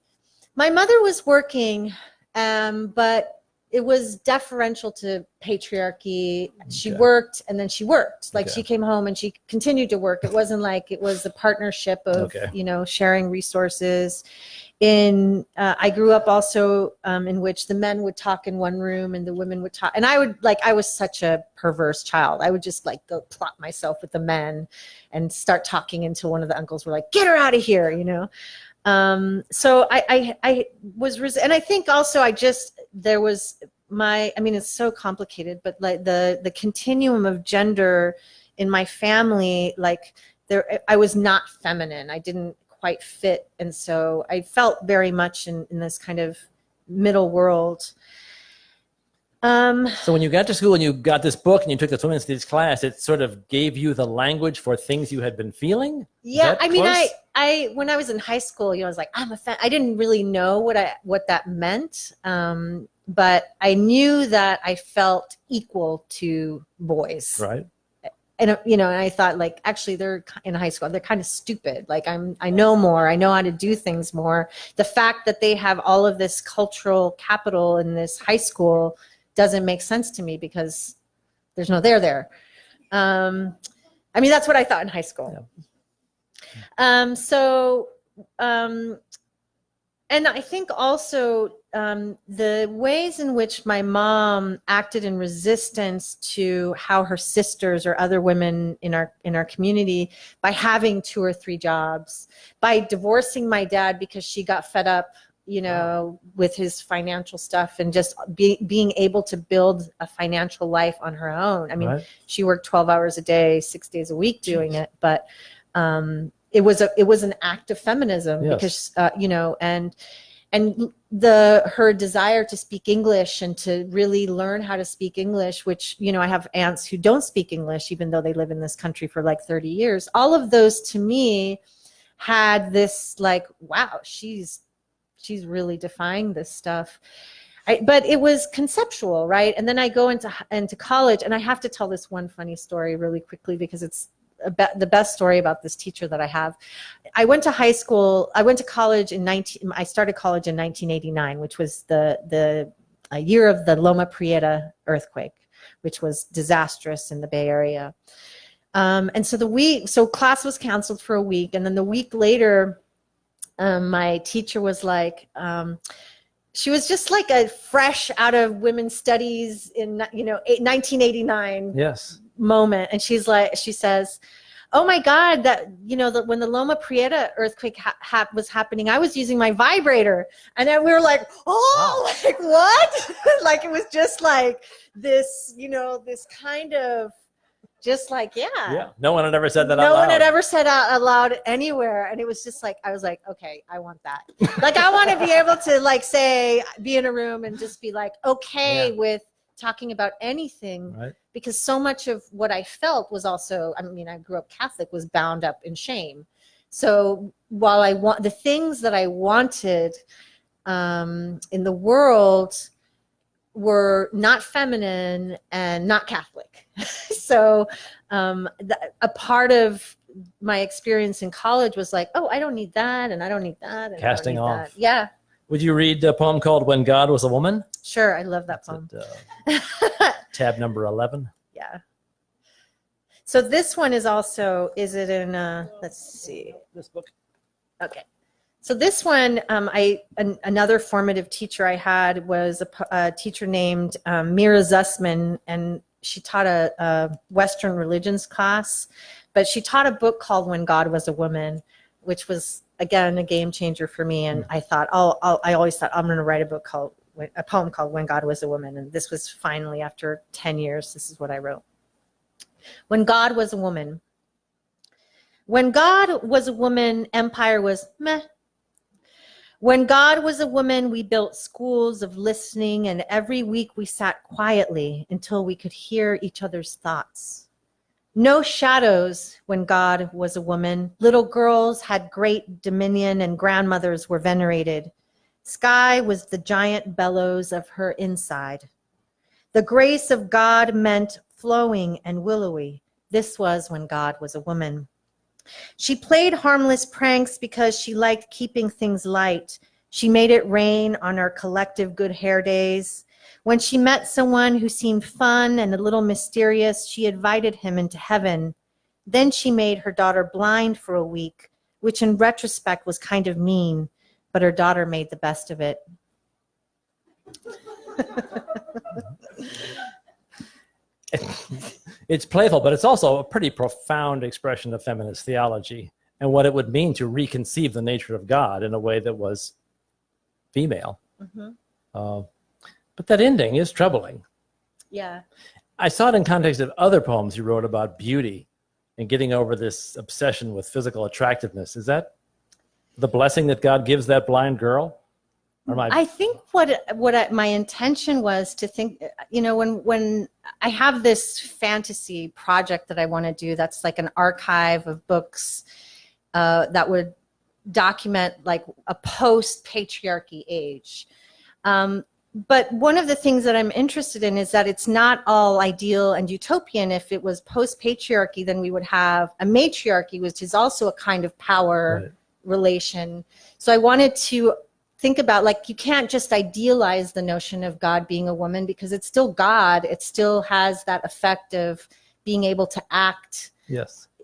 My mother was working, but it was deferential to patriarchy. She worked and then she worked. Like she came home and she continued to work. It wasn't like it was a partnership of, sharing resources. I grew up also in which the men would talk in one room and the women would talk. And I was such a perverse child. I would just like go plot myself with the men and start talking until one of the uncles were like, get her out of here, So I was, and I think also it's so complicated, but like the continuum of gender in my family, like I was not feminine. I didn't quite fit. And so I felt very much in this kind of middle world. So when you got to school and you got this book and you took this women's studies class, it sort of gave you the language for things you had been feeling? Yeah, I mean, I when I was in high school, I was like, I didn't really know what that meant. But I knew that I felt equal to boys. Right. And, and I thought, like, actually, they're in high school. They're kind of stupid. Like, I know more. I know how to do things more. The fact that they have all of this cultural capital in this high school doesn't make sense to me because there's no there. That's what I thought in high school. Yeah. And I think also the ways in which my mom acted in resistance to how her sisters or other women in our community, by having 2 or 3 jobs, by divorcing my dad because she got fed up, with his financial stuff, and just being able to build a financial life on her own. I mean, She worked 12 hours a day, 6 days a week doing it, but it was an act of feminism, Yes. because and her desire to speak English and to really learn how to speak English, which, I have aunts who don't speak English, even though they live in this country for like 30 years. All of those to me had this like, wow, she's really defying this stuff. But it was conceptual, right? And then I go into college, and I have to tell this one funny story really quickly, because it's the best story about this teacher that I have. I went to college I started college in 1989, which was the year of the Loma Prieta earthquake, which was disastrous in the Bay Area. And so class was canceled for a week. And then the week later, my teacher was like, she was just like a fresh out of women's studies in 1989 Yes. moment, and she says, "Oh my God, that when the Loma Prieta earthquake was happening, I was using my vibrator," and then we were like, "Oh, wow. Like what?" Like it was just like this, this kind of just like Yeah. No one had ever said that out no loud. one had ever said out loud anywhere, and it was just like I was like, okay, I want that. Like I want to be able to like be in a room and just be like okay with talking about anything, right? Because so much of what I felt was also, I grew up Catholic, was bound up in shame. So while I want the things that I wanted in the world were not feminine and not Catholic. So a part of my experience in college was like, oh, I don't need that, and I don't need that, and Casting I don't need off. that. Yeah. Would you read a poem called "When God Was a Woman"? Sure, I love that poem. Tab number 11. Yeah. So this one is it in, let's see. This book. Okay. So this one, another formative teacher I had was a teacher named Mira Zussman, and she taught a Western religions class, but she taught a book called "When God Was a Woman," which was, again, a game changer for me. And I thought, I always thought I'm going to write a poem called "When God Was a Woman." And this was finally, after 10 years, this is what I wrote. When God was a woman. When God was a woman, empire was meh. When God was a woman, we built schools of listening, and every week we sat quietly until we could hear each other's thoughts. No shadows when God was a woman. Little girls had great dominion, and grandmothers were venerated. Sky was the giant bellows of her inside. The grace of God meant flowing and willowy. This was when God was a woman. She played harmless pranks because she liked keeping things light. She made it rain on our collective good hair days. When she met someone who seemed fun and a little mysterious, she invited him into heaven. Then she made her daughter blind for a week, which in retrospect was kind of mean, but her daughter made the best of it. It's playful, but it's also a pretty profound expression of feminist theology and what it would mean to reconceive the nature of God in a way that was female. Mm-hmm. But that ending is troubling. Yeah. I saw it in context of other poems you wrote about beauty and getting over this obsession with physical attractiveness. Is that the blessing that God gives that blind girl? I think my intention was to think, when I have this fantasy project that I want to do, that's like an archive of books that would document like a post-patriarchy age. But one of the things that I'm interested in is that it's not all ideal and utopian. If it was post-patriarchy, then we would have a matriarchy, which is also a kind of power relation. So I wanted to think about, like, you can't just idealize the notion of God being a woman, because it's still God. It still has that effect of being able to act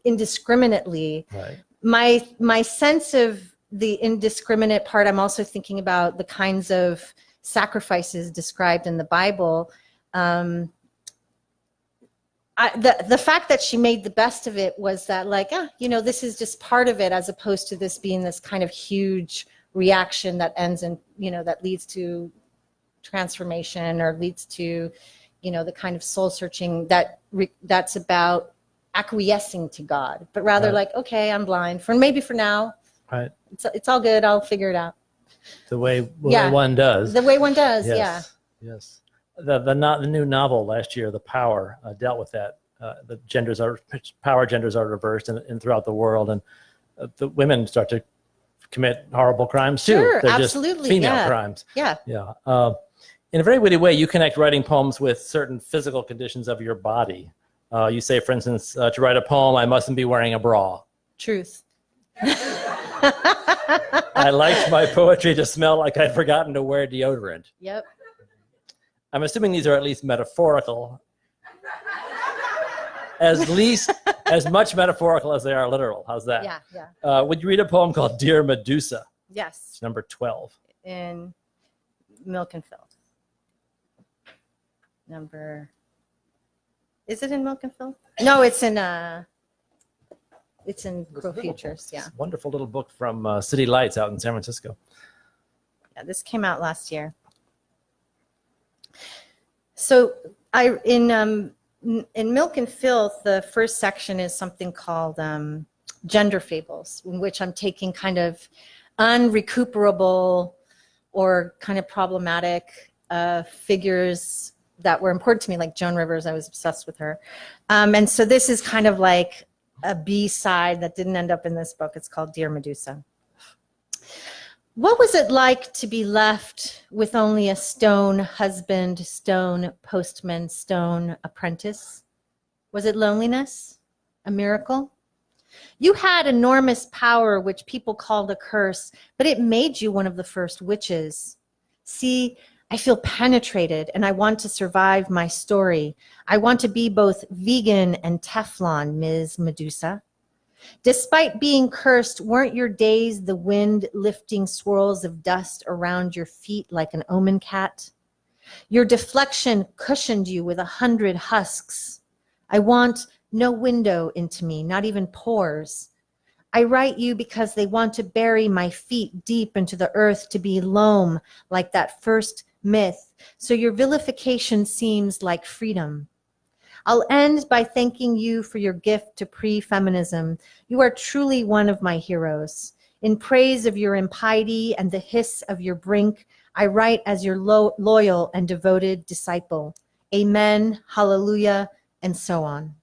indiscriminately. Right. My sense of the indiscriminate part, I'm also thinking about the kinds of sacrifices described in the Bible. The fact that she made the best of it was that, like, this is just part of it, as opposed to this being this kind of huge reaction that ends in, that leads to transformation, or leads to, the kind of soul searching that's about acquiescing to God, but rather Right. like, okay, I'm blind for now. Right. It's all good. I'll figure it out. The way Yeah. one does. The way one does. Yes. Yes. The new novel last year, The Power, dealt with that. The power genders are reversed and throughout the world, and the women start to commit horrible crimes too. Sure, They're absolutely, just female yeah. crimes. Yeah. Yeah. In a very witty way, you connect writing poems with certain physical conditions of your body. You say, for instance, to write a poem, I mustn't be wearing a bra. Truth. I liked my poetry to smell like I'd forgotten to wear deodorant. Yep. I'm assuming these are at least metaphorical. As much metaphorical as they are literal. How's that? Yeah. Yeah. Would you read a poem called Dear Medusa? Yes. It's number 12. In Milk and Filth. Is it in Milk and Filth? No, it's in Crow Futures. Yeah. Wonderful little book from City Lights out in San Francisco. Yeah, this came out last year. So in Milk and Filth, the first section is something called gender fables, in which I'm taking kind of unrecuperable or kind of problematic figures that were important to me, like Joan Rivers. I was obsessed with her. And so this is kind of like a B-side that didn't end up in this book. It's called Dear Medusa. What was it like to be left with only a stone husband, stone postman, stone apprentice? Was it loneliness? A miracle? You had enormous power, which people called a curse, but it made you one of the first witches. See, I feel penetrated and I want to survive my story. I want to be both vegan and Teflon, Ms. Medusa. Despite being cursed, weren't your days the wind lifting swirls of dust around your feet like an omen cat? Your deflection cushioned you with 100 husks. I want no window into me, not even pores. I write you because they want to bury my feet deep into the earth to be loam like that first myth. So your vilification seems like freedom. I'll end by thanking you for your gift to pre-feminism. You are truly one of my heroes. In praise of your impiety and the hiss of your brink, I write as your loyal and devoted disciple. Amen, hallelujah, and so on.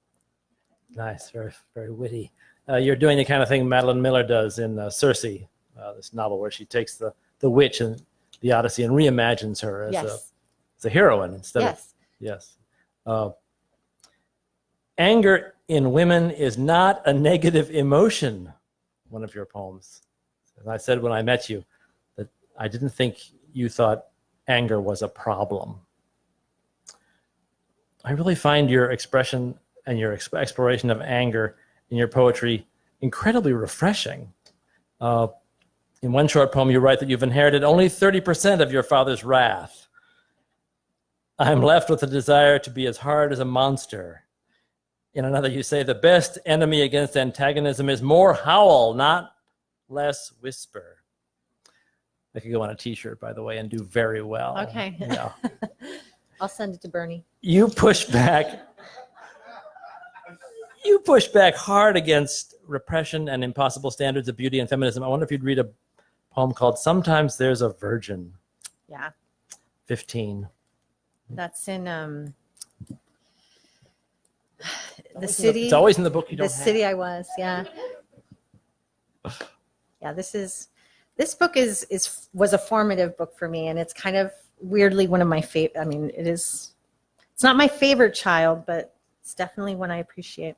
Nice, very, very witty. You're doing the kind of thing Madeline Miller does in Circe, this novel where she takes the witch and the Odyssey and reimagines her as a heroine instead of yes. Anger in women is not a negative emotion, one of your poems. And I said when I met you that I didn't think you thought anger was a problem. I really find your expression and your exploration of anger in your poetry incredibly refreshing. In one short poem, you write that you've inherited only 30% of your father's wrath. I'm left with a desire to be as hard as a monster. In another, you say the best enemy against antagonism is more howl, not less whisper. That could go on a t-shirt, by the way, and do very well. Okay. Yeah. I'll send it to Bernie. You push back hard against repression and impossible standards of beauty and feminism. I wonder if you'd read a poem called Sometimes There's a Virgin. Yeah. 15. That's in the city. It's always in the book you don't The have. city I was, yeah. Yeah, this book was a formative book for me, and it's kind of weirdly one of my favorite. I mean, it's not my favorite child, but it's definitely one I appreciate.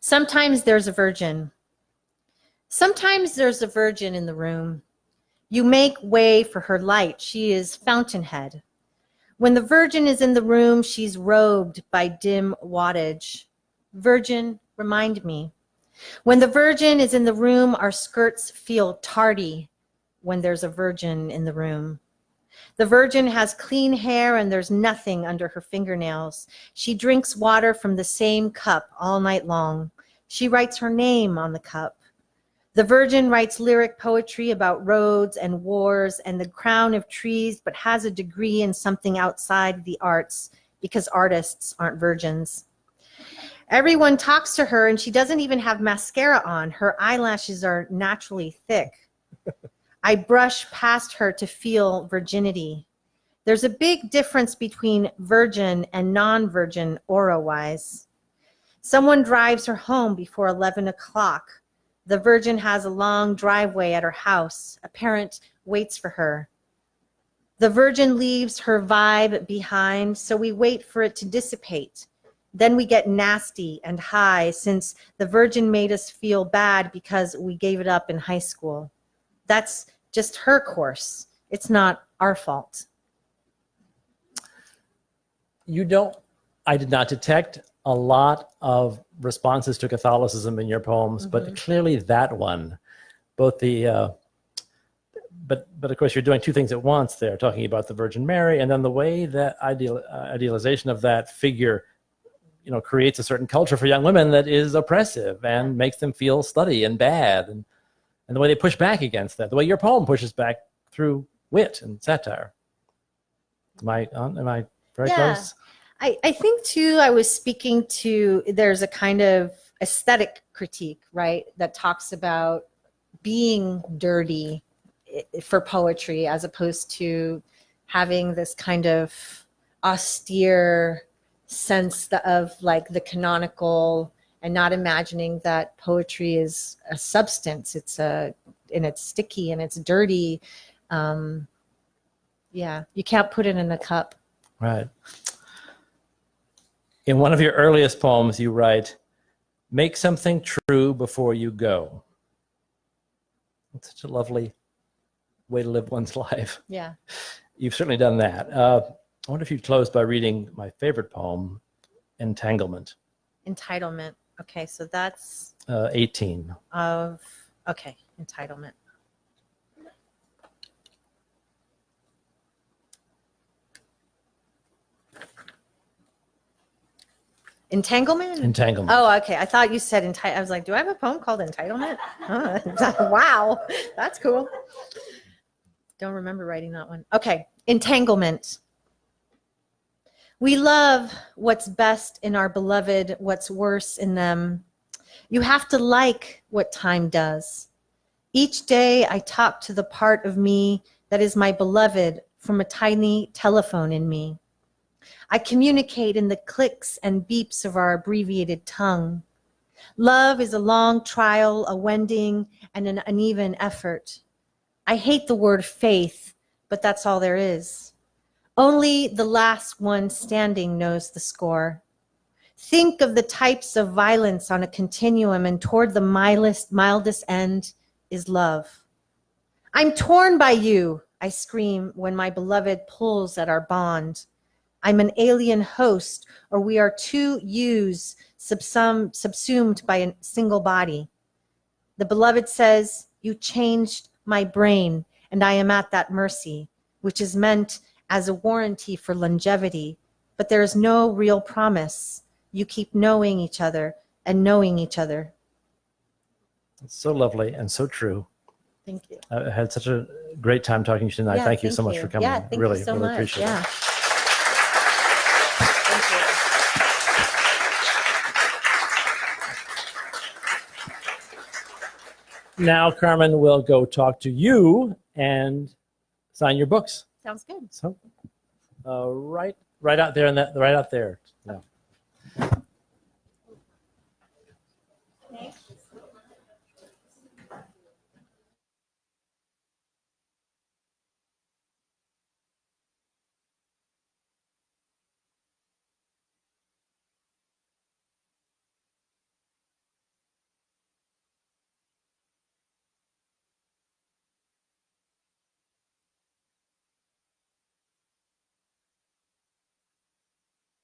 Sometimes there's a virgin. Sometimes there's a virgin in the room. You make way for her light. She is fountainhead. When the virgin is in the room, she's robed by dim wattage. Virgin, remind me. When the virgin is in the room, our skirts feel tardy when there's a virgin in the room. The virgin has clean hair and there's nothing under her fingernails. She drinks water from the same cup all night long. She writes her name on the cup. The virgin writes lyric poetry about roads and wars and the crown of trees, but has a degree in something outside the arts because artists aren't virgins. Everyone talks to her and she doesn't even have mascara on. Her eyelashes are naturally thick. I brush past her to feel virginity. There's a big difference between virgin and non-virgin aura-wise. Someone drives her home before 11 o'clock. The virgin has a long driveway at her house. A parent waits for her. The virgin leaves her vibe behind, so we wait for it to dissipate. Then we get nasty and high since the virgin made us feel bad because we gave it up in high school. That's just her course. It's not our fault. I did not detect a lot of responses to Catholicism in your poems, but clearly that one, both the, but of course you're doing two things at once there, talking about the Virgin Mary, and then the way that idealization of that figure, creates a certain culture for young women that is oppressive and makes them feel slutty and bad, and the way they push back against that, the way your poem pushes back through wit and satire. Am I very close? I think too, I was speaking to, there's a kind of aesthetic critique, right? That talks about being dirty for poetry as opposed to having this kind of austere sense of like the canonical, and not imagining that poetry is a substance. And it's sticky and it's dirty. You can't put it in a cup. Right. In one of your earliest poems, you write, "Make something true before you go." That's such a lovely way to live one's life. Yeah. You've certainly done that. I wonder if you'd close by reading my favorite poem, Entanglement. Entitlement. Okay, so that's 18. Entitlement. Entanglement? Entanglement. Oh, okay. I thought you said I was like, do I have a poem called Entitlement? Oh, wow, that's cool. Don't remember writing that one. Okay, entanglement. We love what's best in our beloved, what's worse in them. You have to like what time does. Each day I talk to the part of me that is my beloved from a tiny telephone in me. I communicate in the clicks and beeps of our abbreviated tongue. Love is a long trial, a wending, and an uneven effort. I hate the word faith, but that's all there is. Only the last one standing knows the score. Think of the types of violence on a continuum, and toward the mildest end is love. I'm torn by you, I scream when my beloved pulls at our bond. I'm an alien host, or we are two yous subsumed by a single body. The beloved says, you changed my brain, and I am at that mercy, which is meant as a warranty for longevity, but there is no real promise. You keep knowing each other and knowing each other. It's so lovely and so true. Thank you. I had such a great time talking to you tonight. Yeah, thank you so much for coming. Yeah, thank really, you so really much. appreciate Yeah. it. Now, Carmen will go talk to you and sign your books. Sounds good. So, right out there, right out there. Yeah. Thanks.